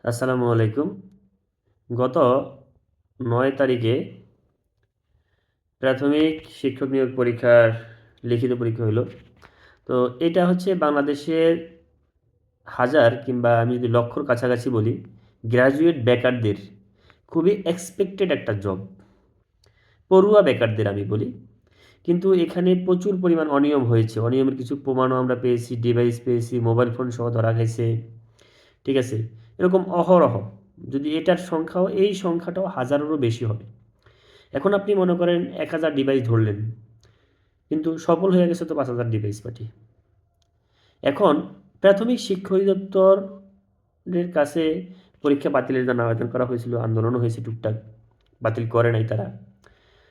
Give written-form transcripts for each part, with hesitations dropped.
আসসালামু আলাইকুম। গত ৯ তারিখে প্রাথমিক শিক্ষক নিয়োগ পরীক্ষার লিখিত পরীক্ষা হইল। তো এটা হচ্ছে বাংলাদেশের হাজার কিংবা আমি যদি লক্ষর কাছাকাছি বলি, গ্র্যাজুয়েট বেকারদের খুবই এক্সপেক্টেড একটা জব। পড়ুয়া বেকারদের আমি বলি। কিন্তু এখানে প্রচুর পরিমাণ অনিয়ম হয়েছে। অনিয়মের কিছু প্রমাণও আমরা পেয়েছি, ডিভাইস পেয়েছি, মোবাইল ফোন সহ ধরা খাইছে। ঠিক আছে? এরকম অহরহ। যদি এটার সংখ্যাও এই সংখ্যাটাও হাজারেরও বেশি হবে। এখন আপনি মনে করেন ১,০০০ ডিভাইস ধরলেন, কিন্তু সফল হয়ে গেছে তো ৫,০০০ ডিভাইস পার্টি। এখন প্রাথমিক শিক্ষা অধিদপ্তরের কাছে পরীক্ষা বাতিলের জন্য আবেদন করা হয়েছিল, আন্দোলনও হয়েছে টুকটাক, বাতিল করে নাই তারা।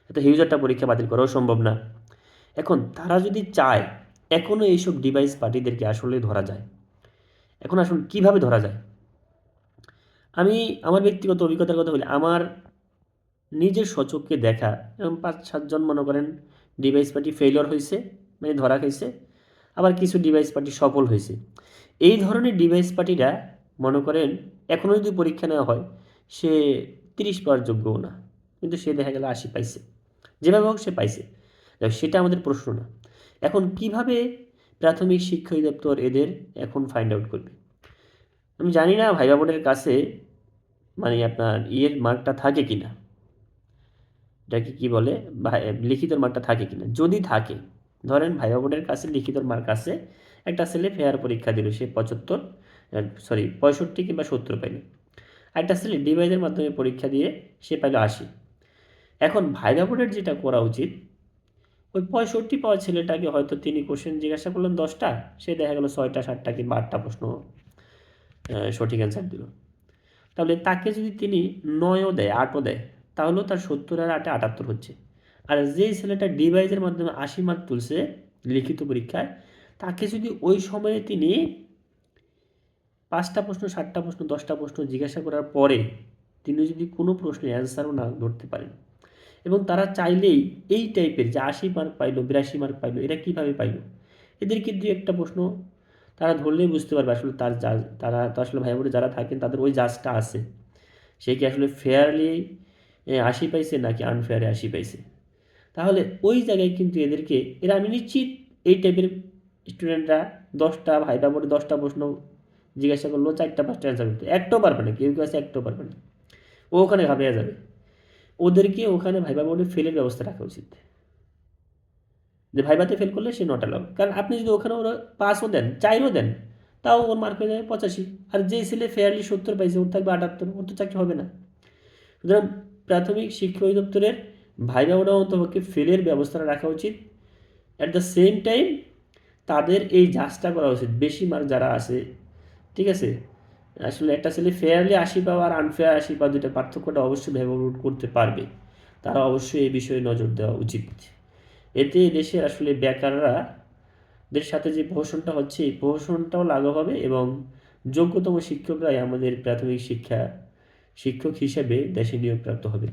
এত হিউজ একটা পরীক্ষা বাতিল করাও সম্ভব না। এখন তারা যদি চায়, এখনও এইসব ডিভাইস পার্টিদেরকে আসলে ধরা যায়। এখন আসুন কীভাবে ধরা যায়? আমি আমার ব্যক্তিগত অভিজ্ঞতার কথা বলি, আমার নিজের স্বচক্ষে দেখা এরকম ৫-৭ জন মনে করেন ডিভাইস পার্টি ফেইলিওর হইছে, মানে ধরা খাইছে। আবার কিছু ডিভাইস পার্টি সফল হইছে। এই ধরনের ডিভাইস পার্টিরা মনে করেন এখনও যদি পরীক্ষা নেওয়া হয়, সে ৩০ পাওয়ার যোগ্যও না। কিন্তু সে দেখা গেল ৮০ পাইছে। যেভাবে হোক সে পাইছে। সেটা আমাদের প্রশ্ন না। এখন কিভাবে প্রাথমিক শিক্ষা অধিদপ্তর এদের এখন ফাইন্ড আউট করবে? আমি জানি না ভাইবা বোর্ডের কাছে মানে আপনার মার্কটা থাকে কিনা? এটাকে কি বলে? লিখিত মার্কটা থাকে কিনা? যদি থাকে, ধরেন ভাইবা বোর্ডের কাছে লিখিত মার্ক আছে, একটা ছেলে ফেয়ার পরীক্ষা দিল, সে ৭৫ সরি ৬৫ কিংবা ৭০ পাইল। আরেকটা ছেলে ডিভাইসের মাধ্যমে পরীক্ষা দিয়ে সে পাইল ৮০। এখন ভাইবা বোর্ডের যেটা করা উচিত, ওই ৬৫ পাওয়া ছেলেটাকে হয়তো তিনি কোশ্চেন জিজ্ঞাসা করলেন ১০টা, সে দেখা গেল ৬টা ৭টা কিংবা ৮টা প্রশ্ন সঠিক অ্যান্সার দিল। তাহলে তাকে যদি তিনি ৯ও দেয়, ৮ও দেয়, তাহলেও তার ৭০ আর ৮-এ ৭৮ হচ্ছে। আর যেই ছেলেটা ডিভাইসের মাধ্যমে ৮০ মার্ক তুলছে লিখিত পরীক্ষায়, তাকে যদি ওই সময়ে তিনি ৫টা প্রশ্ন, ৭টা প্রশ্ন, ১০টা প্রশ্ন জিজ্ঞাসা করার পরে তিনি যদি কোনো প্রশ্নের অ্যান্সারও না ধরতে পারেন, এবং তারা চাইলেই এই টাইপের যে ৮০ মার্ক পাইলো, ৮২ মার্ক পাইলো, এরা কীভাবে পাইলো? এদেরকে ২-১টা প্রশ্ন তারা ধরলেই বুঝতে পারবে আসলে তার জাজ, তারা তো আসলে ভাইবা বোর্ডে যারা থাকেন তাদের ওই জাজটা আছে। সে কি আসলে ফেয়ারলি ৮০ পাইছে নাকি আনফেয়ারে ৮০ পাইছে? তাহলে ওই জায়গায় কিন্তু এদেরকে, এরা আমি নিশ্চিত এই টাইপের স্টুডেন্টরা ১০টা ভাইবা বোর্ডে ১০টা প্রশ্ন জিজ্ঞাসা করলেও ৪টা ৫টা অ্যান্সার করতে একটাও পারবে না, কেউ আছে একটাও পারবে না। ও ওখানে ঘাবড়ে যাবে। ওদেরকে ওখানে ভাইবা বোর্ডে ফেলের ব্যবস্থা রাখা উচিত, যে ভাইভাতে ফেল করলে সে নট অ্যালাউড। কারণ আপনি যদি ওখানে ওরা ৫ও দেন, ৪ও দেন, তাও ওর মার্ক হয়ে যাবে ৮৫। আর যে ছেলে ফেয়ারলি ৭০ পাইছে ওর থাকবে ৭৮, ওর তো চাকরি হবে না। সুতরাং প্রাথমিক শিক্ষা অধিদপ্তরের ভাইবা বোর্ডে অন্তপক্ষে ফেলের ব্যবস্থাটা রাখা উচিত। অ্যাট দ্য সেম টাইম তাদের এই জাজটা করা উচিত, বেশি মার্ক যারা আছে, ঠিক আছে? আসলে একটা ছেলে ফেয়ারলি ৮০ পাওয়া আর আনফেয়ার ৮০ পাওয়া, দুইটা পার্থক্যটা অবশ্যই ভাইবা বোর্ড করতে পারবে। তারা অবশ্যই এই বিষয়ে নজর দেওয়া উচিত। এতে দেশের আসলে বেকাররা দের সাথে যে প্রহসনটা হচ্ছে, এই প্রহসনটাও লাঘব হবে এবং যোগ্যতম শিক্ষকরাই আমাদের প্রাথমিক শিক্ষক হিসেবে দেশে নিয়োগপ্রাপ্ত হবে।